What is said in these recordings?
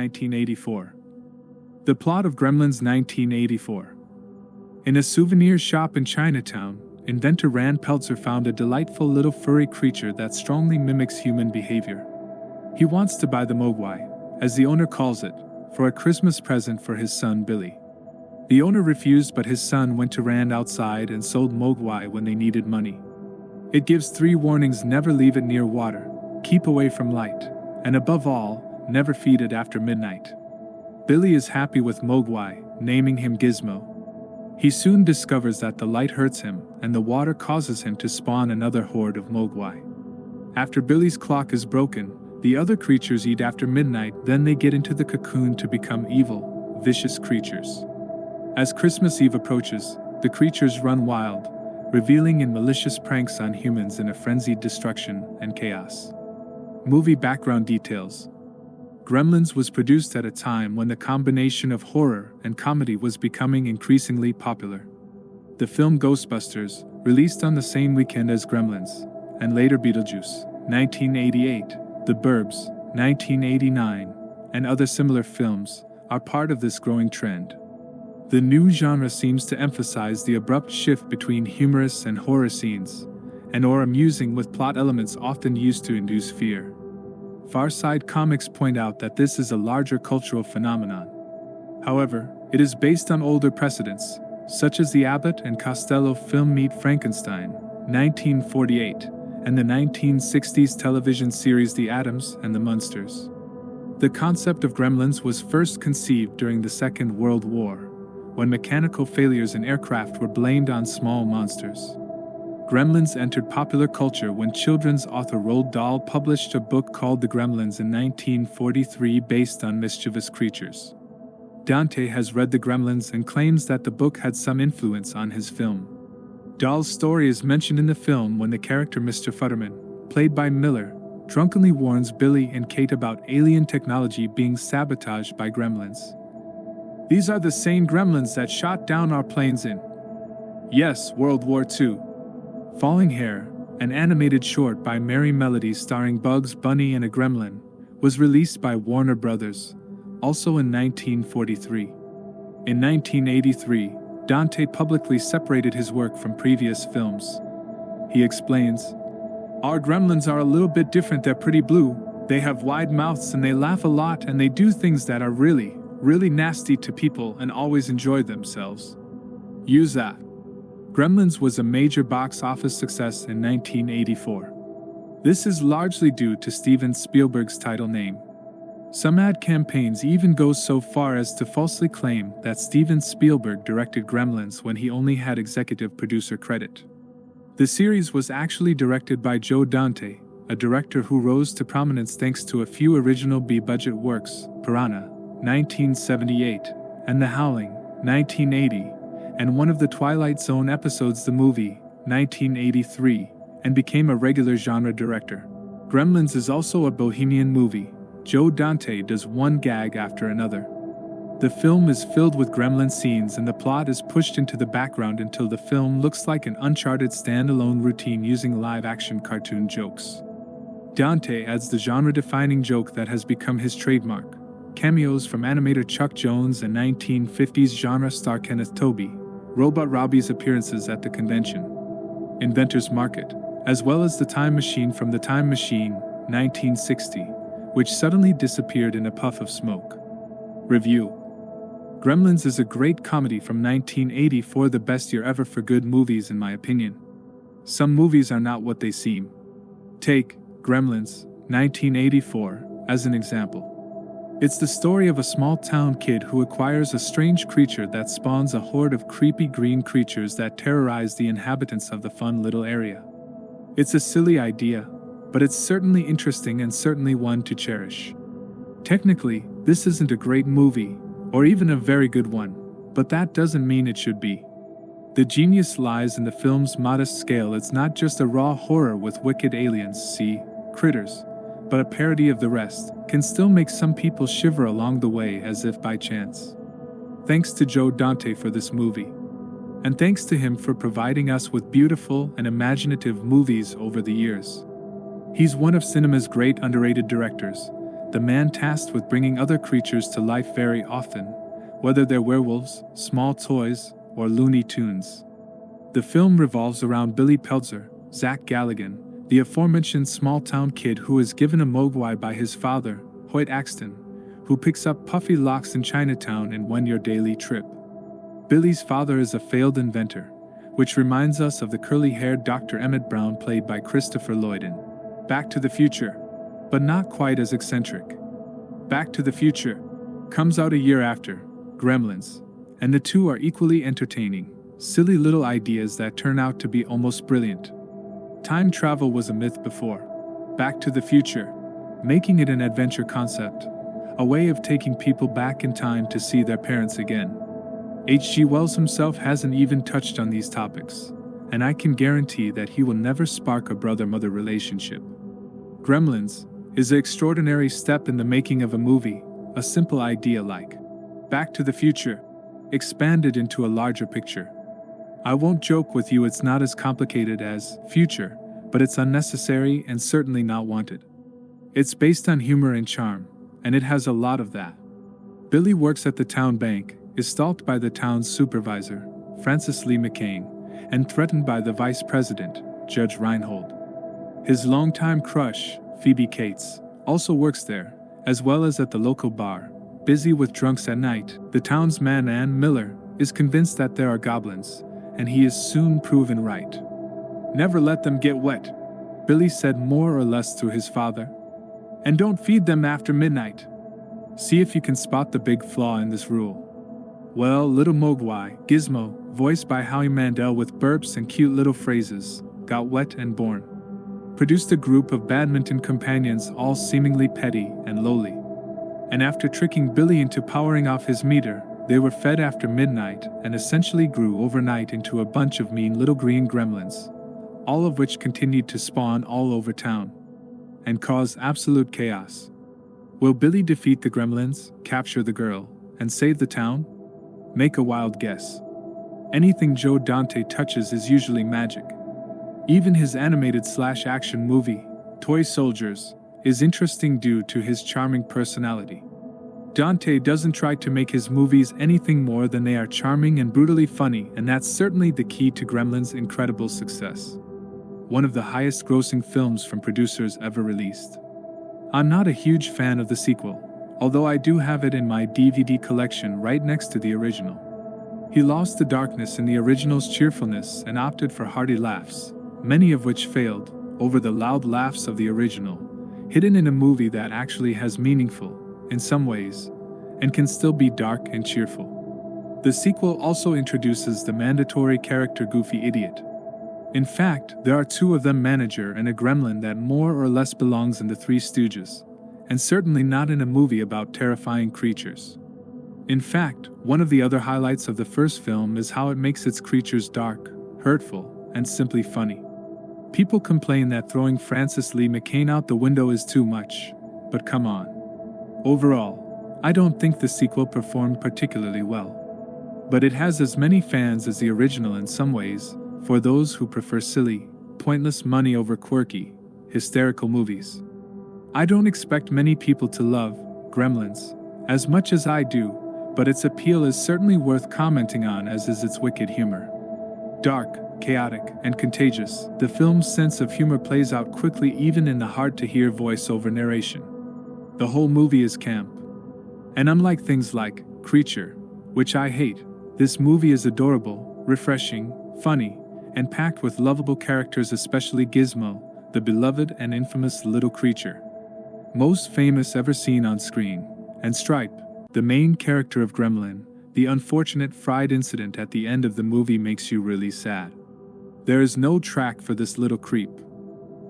1984. The plot of Gremlins 1984. In a souvenir shop in Chinatown, inventor Rand Peltzer found a delightful little furry creature that strongly mimics human behavior. He wants to buy the Mogwai, as the owner calls it, for a Christmas present for his son Billy. The owner refused, but his son went to Rand outside and sold Mogwai when they needed money. It gives 3 warnings: never leave it near water, keep away from light, and above all, never feed it after midnight. Billy is happy with Mogwai, naming him Gizmo. He soon discovers that the light hurts him, and the water causes him to spawn another horde of Mogwai. After Billy's clock is broken, the other creatures eat after midnight, then they get into the cocoon to become evil, vicious creatures. As Christmas Eve approaches, the creatures run wild, revealing in malicious pranks on humans in a frenzied destruction and chaos. Movie background details. Gremlins was produced at a time when the combination of horror and comedy was becoming increasingly popular. The film Ghostbusters, released on the same weekend as Gremlins, and later Beetlejuice, 1988, The Burbs, 1989, and other similar films, are part of this growing trend. The new genre seems to emphasize the abrupt shift between humorous and horror scenes, and/or amusing with plot elements often used to induce fear. Far Side Comics point out that this is a larger cultural phenomenon. However, it is based on older precedents, such as the Abbott and Costello film Meet Frankenstein, 1948, and the 1960s television series The Addams and the Munsters. The concept of Gremlins was first conceived during the Second World War, when mechanical failures in aircraft were blamed on small monsters. Gremlins entered popular culture when children's author Roald Dahl published a book called The Gremlins in 1943 based on mischievous creatures. Dante has read The Gremlins and claims that the book had some influence on his film. Dahl's story is mentioned in the film when the character Mr. Futterman, played by Miller, drunkenly warns Billy and Kate about alien technology being sabotaged by gremlins. "These are the same gremlins that shot down our planes in." Yes, World War II. Falling Hair, an animated short by Merry Melody starring Bugs Bunny and a gremlin, was released by Warner Brothers, also in 1943. In 1983, Dante publicly separated his work from previous films. He explains, "Our gremlins are a little bit different. They're pretty blue, they have wide mouths and they laugh a lot and they do things that are really, really nasty to people and always enjoy themselves. Use that." Gremlins was a major box office success in 1984. This is largely due to Steven Spielberg's title name. Some ad campaigns even go so far as to falsely claim that Steven Spielberg directed Gremlins when he only had executive producer credit. The series was actually directed by Joe Dante, a director who rose to prominence thanks to a few original B-budget works, Piranha, 1978, and The Howling, 1980, and one of the Twilight Zone episodes The Movie, 1983, and became a regular genre director. Gremlins is also a bohemian movie. Joe Dante does one gag after another. The film is filled with gremlin scenes and the plot is pushed into the background until the film looks like an Uncharted standalone routine using live-action cartoon jokes. Dante adds the genre-defining joke that has become his trademark: cameos from animator Chuck Jones and 1950s genre star Kenneth Tobey, Robot Robbie's appearances at the convention, Inventor's Market, as well as the Time Machine from The Time Machine, 1960, which suddenly disappeared in a puff of smoke. Review. Gremlins is a great comedy from 1984, the best year ever for good movies in my opinion. Some movies are not what they seem. Take Gremlins, 1984, as an example. It's the story of a small-town kid who acquires a strange creature that spawns a horde of creepy green creatures that terrorize the inhabitants of the fun little area. It's a silly idea, but it's certainly interesting and certainly one to cherish. Technically, this isn't a great movie, or even a very good one, but that doesn't mean it should be. The genius lies in the film's modest scale. It's not just a raw horror with wicked aliens, see, critters, but a parody of the rest, can still make some people shiver along the way as if by chance. Thanks to Joe Dante for this movie. And thanks to him for providing us with beautiful and imaginative movies over the years. He's one of cinema's great underrated directors, the man tasked with bringing other creatures to life very often, whether they're werewolves, small toys, or Looney Tunes. The film revolves around Billy Peltzer, Zach Galligan, the aforementioned small-town kid who is given a mogwai by his father, Hoyt Axton, who picks up puffy locks in Chinatown in One Your Daily Trip. Billy's father is a failed inventor, which reminds us of the curly-haired Dr. Emmett Brown played by Christopher Lloyd in Back to the Future, but not quite as eccentric. Back to the Future comes out a year after Gremlins, and the two are equally entertaining, silly little ideas that turn out to be almost brilliant. Time travel was a myth before Back to the Future, making it an adventure concept, a way of taking people back in time to see their parents again. H.G. Wells himself hasn't even touched on these topics, and I can guarantee that he will never spark a brother-mother relationship. Gremlins is an extraordinary step in the making of a movie, a simple idea like Back to the Future, expanded into a larger picture. I won't joke with you, it's not as complicated as Future, but it's unnecessary and certainly not wanted. It's based on humor and charm, and it has a lot of that. Billy works at the town bank, is stalked by the town's supervisor, Francis Lee McCain, and threatened by the vice president, Judge Reinhold. His longtime crush, Phoebe Cates, also works there, as well as at the local bar. Busy with drunks at night, the townsman Ann Miller is convinced that there are goblins, and he is soon proven right. Never let them get wet, Billy said more or less to his father. And don't feed them after midnight. See if you can spot the big flaw in this rule. Well, little Mogwai, Gizmo, voiced by Howie Mandel with burps and cute little phrases, got wet and born. Produced a group of badminton companions, all seemingly petty and lowly. And after tricking Billy into powering off his meter, they were fed after midnight and essentially grew overnight into a bunch of mean little green gremlins, all of which continued to spawn all over town and cause absolute chaos. Will Billy defeat the gremlins, capture the girl, and save the town? Make a wild guess. Anything Joe Dante touches is usually magic. Even his animated/action movie, Toy Soldiers, is interesting due to his charming personality. Dante doesn't try to make his movies anything more than they are charming and brutally funny, and that's certainly the key to Gremlins' incredible success. One of the highest grossing films from producers ever released. I'm not a huge fan of the sequel, although I do have it in my DVD collection right next to the original. He lost the darkness in the original's cheerfulness and opted for hearty laughs, many of which failed, over the loud laughs of the original, hidden in a movie that actually has meaningful, in some ways, and can still be dark and cheerful. The sequel also introduces the mandatory character Goofy Idiot. In fact, there are two of them, manager and a gremlin, that more or less belongs in the Three Stooges, and certainly not in a movie about terrifying creatures. In fact, one of the other highlights of the first film is how it makes its creatures dark, hurtful, and simply funny. People complain that throwing Francis Lee McCain out the window is too much, but come on. Overall, I don't think the sequel performed particularly well. But it has as many fans as the original in some ways, for those who prefer silly, pointless money over quirky, hysterical movies. I don't expect many people to love Gremlins as much as I do, but its appeal is certainly worth commenting on, as is its wicked humor. Dark, chaotic, and contagious, the film's sense of humor plays out quickly even in the hard-to-hear voice-over narration. The whole movie is camp. And unlike things like Creature, which I hate, this movie is adorable, refreshing, funny, and packed with lovable characters, especially Gizmo, the beloved and infamous little creature. Most famous ever seen on screen, and Stripe, the main character of Gremlin. The unfortunate fried incident at the end of the movie makes you really sad. There is no track for this little creep.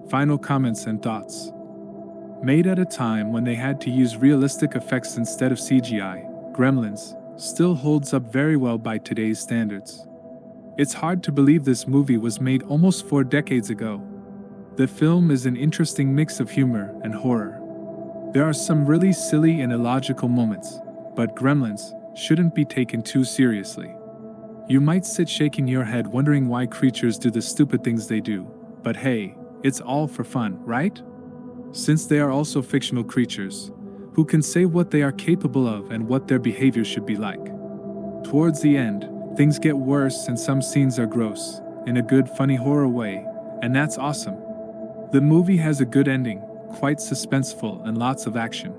Final comments and thoughts. Made at a time when they had to use realistic effects instead of CGI, Gremlins still holds up very well by today's standards. It's hard to believe this movie was made almost 4 decades ago. The film is an interesting mix of humor and horror. There are some really silly and illogical moments, but Gremlins shouldn't be taken too seriously. You might sit shaking your head wondering why creatures do the stupid things they do, but hey, it's all for fun, right? Since they are also fictional creatures, who can say what they are capable of and what their behavior should be like. Towards the end, things get worse and some scenes are gross, in a good funny horror way, and that's awesome. The movie has a good ending, quite suspenseful and lots of action.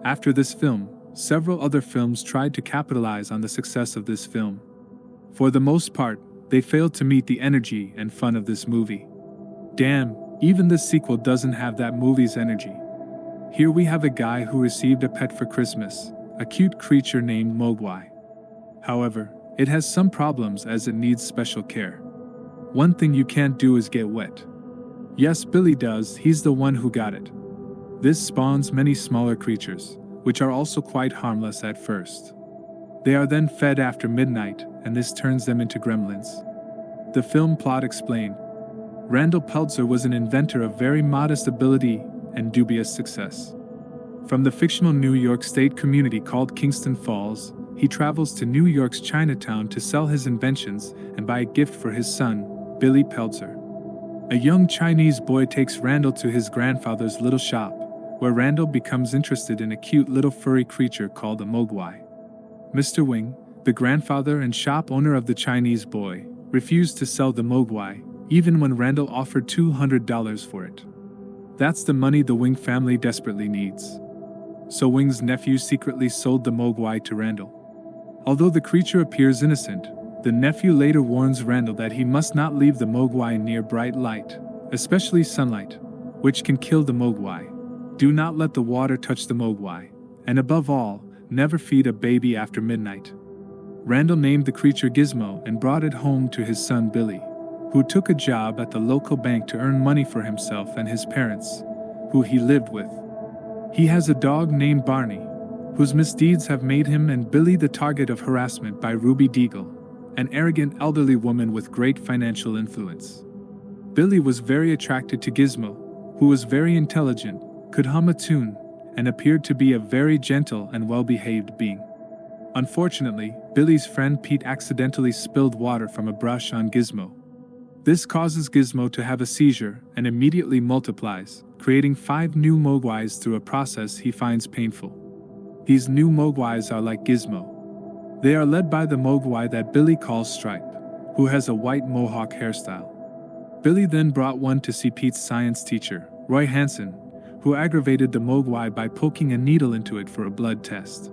After this film, several other films tried to capitalize on the success of this film. For the most part, they failed to meet the energy and fun of this movie. Damn, even the sequel doesn't have that movie's energy. Here we have a guy who received a pet for Christmas, a cute creature named Mogwai. However, it has some problems as it needs special care. One thing you can't do is get wet. Yes, Billy does, he's the one who got it. This spawns many smaller creatures, which are also quite harmless at first. They are then fed after midnight, and this turns them into gremlins. The film plot explained. Randall Peltzer was an inventor of very modest ability and dubious success. From the fictional New York State community called Kingston Falls, he travels to New York's Chinatown to sell his inventions and buy a gift for his son, Billy Peltzer. A young Chinese boy takes Randall to his grandfather's little shop, where Randall becomes interested in a cute little furry creature called a Mogwai. Mr. Wing, the grandfather and shop owner of the Chinese boy, refused to sell the Mogwai, even when Randall offered $200 for it. That's the money the Wing family desperately needs. So Wing's nephew secretly sold the Mogwai to Randall. Although the creature appears innocent, the nephew later warns Randall that he must not leave the Mogwai near bright light, especially sunlight, which can kill the Mogwai. Do not let the water touch the Mogwai, and above all, never feed a baby after midnight. Randall named the creature Gizmo and brought it home to his son Billy, who took a job at the local bank to earn money for himself and his parents, who he lived with. He has a dog named Barney, whose misdeeds have made him and Billy the target of harassment by Ruby Deagle, an arrogant elderly woman with great financial influence. Billy was very attracted to Gizmo, who was very intelligent, could hum a tune, and appeared to be a very gentle and well-behaved being. Unfortunately, Billy's friend Pete accidentally spilled water from a brush on Gizmo. This causes Gizmo to have a seizure and immediately multiplies, creating 5 new Mogwais through a process he finds painful. These new Mogwais are like Gizmo. They are led by the Mogwai that Billy calls Stripe, who has a white mohawk hairstyle. Billy then brought one to see Pete's science teacher, Roy Hansen, who aggravated the Mogwai by poking a needle into it for a blood test.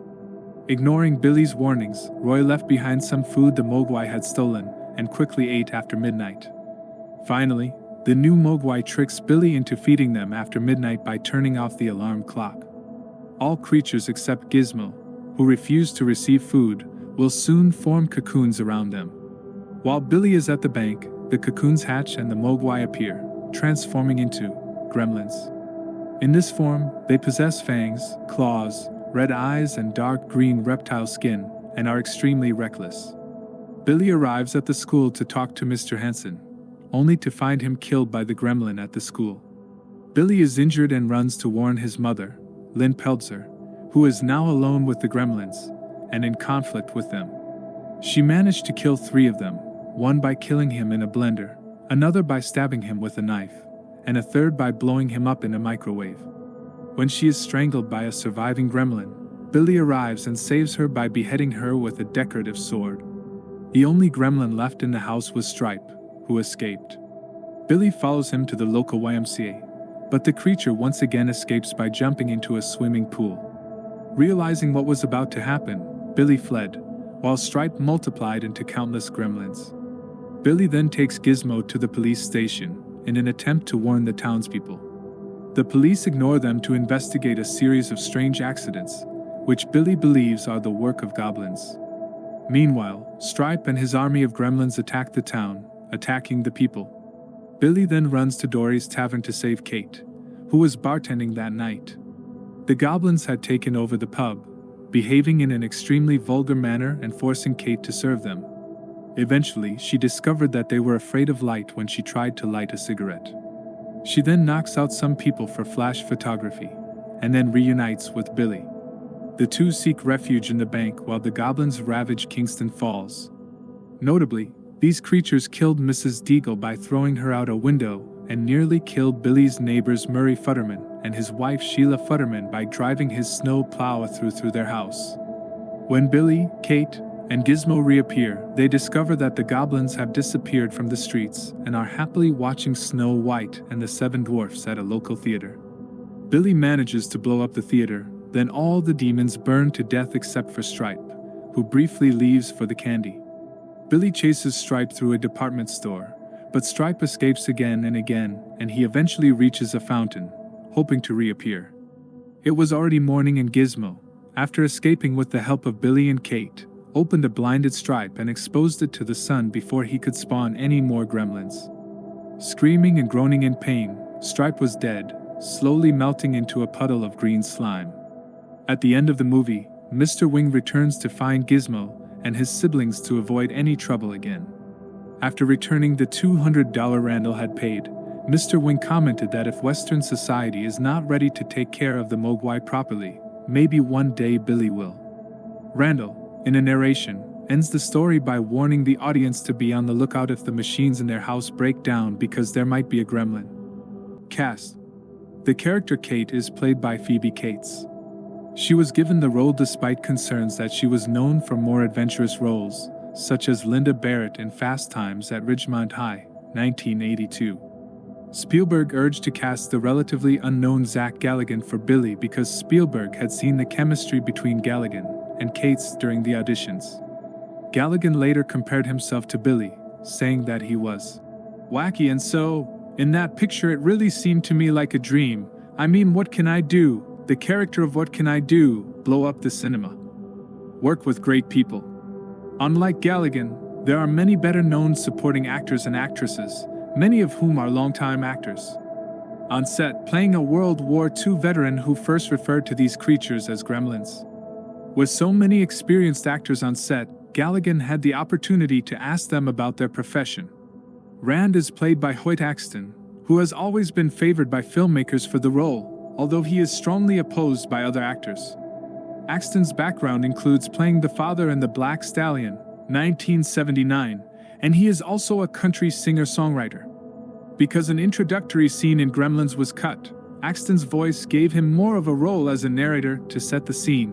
Ignoring Billy's warnings, Roy left behind some food the Mogwai had stolen and quickly ate after midnight. Finally, the new Mogwai tricks Billy into feeding them after midnight by turning off the alarm clock. All creatures except Gizmo, who refuse to receive food, will soon form cocoons around them. While Billy is at the bank, the cocoons hatch and the Mogwai appear, transforming into gremlins. In this form, they possess fangs, claws, red eyes and dark green reptile skin, and are extremely reckless. Billy arrives at the school to talk to Mr. Hansen, only to find him killed by the gremlin at the school. Billy is injured and runs to warn his mother, Lynn Peltzer, who is now alone with the gremlins, and in conflict with them. She managed to kill 3 of them, one by killing him in a blender, another by stabbing him with a knife, and a third by blowing him up in a microwave. When she is strangled by a surviving gremlin, Billy arrives and saves her by beheading her with a decorative sword. The only gremlin left in the house was Stripe, who escaped. Billy follows him to the local YMCA, but the creature once again escapes by jumping into a swimming pool. Realizing what was about to happen, Billy fled, while Stripe multiplied into countless gremlins. Billy then takes Gizmo to the police station in an attempt to warn the townspeople. The police ignore them to investigate a series of strange accidents, which Billy believes are the work of goblins. Meanwhile, Stripe and his army of gremlins attack the town, attacking the people. Billy then runs to Dory's tavern to save Kate, who was bartending that night. The goblins had taken over the pub, behaving in an extremely vulgar manner and forcing Kate to serve them. Eventually, she discovered that they were afraid of light when she tried to light a cigarette. She then knocks out some people for flash photography, and then reunites with Billy. The two seek refuge in the bank while the goblins ravage Kingston Falls. Notably, these creatures killed Mrs. Deagle by throwing her out a window and nearly killed Billy's neighbors Murray Futterman and his wife Sheila Futterman by driving his snow plow through their house. When Billy, Kate, and Gizmo reappear, they discover that the goblins have disappeared from the streets and are happily watching Snow White and the Seven Dwarfs at a local theater. Billy manages to blow up the theater, then all the demons burn to death except for Stripe, who briefly leaves for the candy. Billy chases Stripe through a department store, but Stripe escapes again and again, and he eventually reaches a fountain, hoping to reappear. It was already morning and Gizmo, after escaping with the help of Billy and Kate, opened a blinded Stripe and exposed it to the sun before he could spawn any more gremlins. Screaming and groaning in pain, Stripe was dead, slowly melting into a puddle of green slime. At the end of the movie, Mr. Wing returns to find Gizmo and his siblings to avoid any trouble again. After returning the $200 Randall had paid, Mr. Wing commented that if Western society is not ready to take care of the Mogwai properly, maybe one day Billy will. Randall, in a narration, ends the story by warning the audience to be on the lookout if the machines in their house break down because there might be a gremlin. Cast. The character Kate is played by Phoebe Cates. She was given the role despite concerns that she was known for more adventurous roles, such as Linda Barrett in Fast Times at Ridgemont High, 1982. Spielberg urged to cast the relatively unknown Zach Galligan for Billy because Spielberg had seen the chemistry between Galligan and Cates during the auditions. Galligan later compared himself to Billy, saying that he was wacky and so, in that picture it really seemed to me like a dream. I mean, what can I do? The character of What Can I Do? Blow up the cinema. Work with great people. Unlike Galligan, there are many better-known supporting actors and actresses, many of whom are longtime actors. On set, playing a World War II veteran who first referred to these creatures as gremlins. With so many experienced actors on set, Galligan had the opportunity to ask them about their profession. Rand is played by Hoyt Axton, who has always been favored by filmmakers for the role, although he is strongly opposed by other actors. Axton's background includes playing the father in The Black Stallion, 1979, and he is also a country singer-songwriter. Because an introductory scene in Gremlins was cut, Axton's voice gave him more of a role as a narrator to set the scene,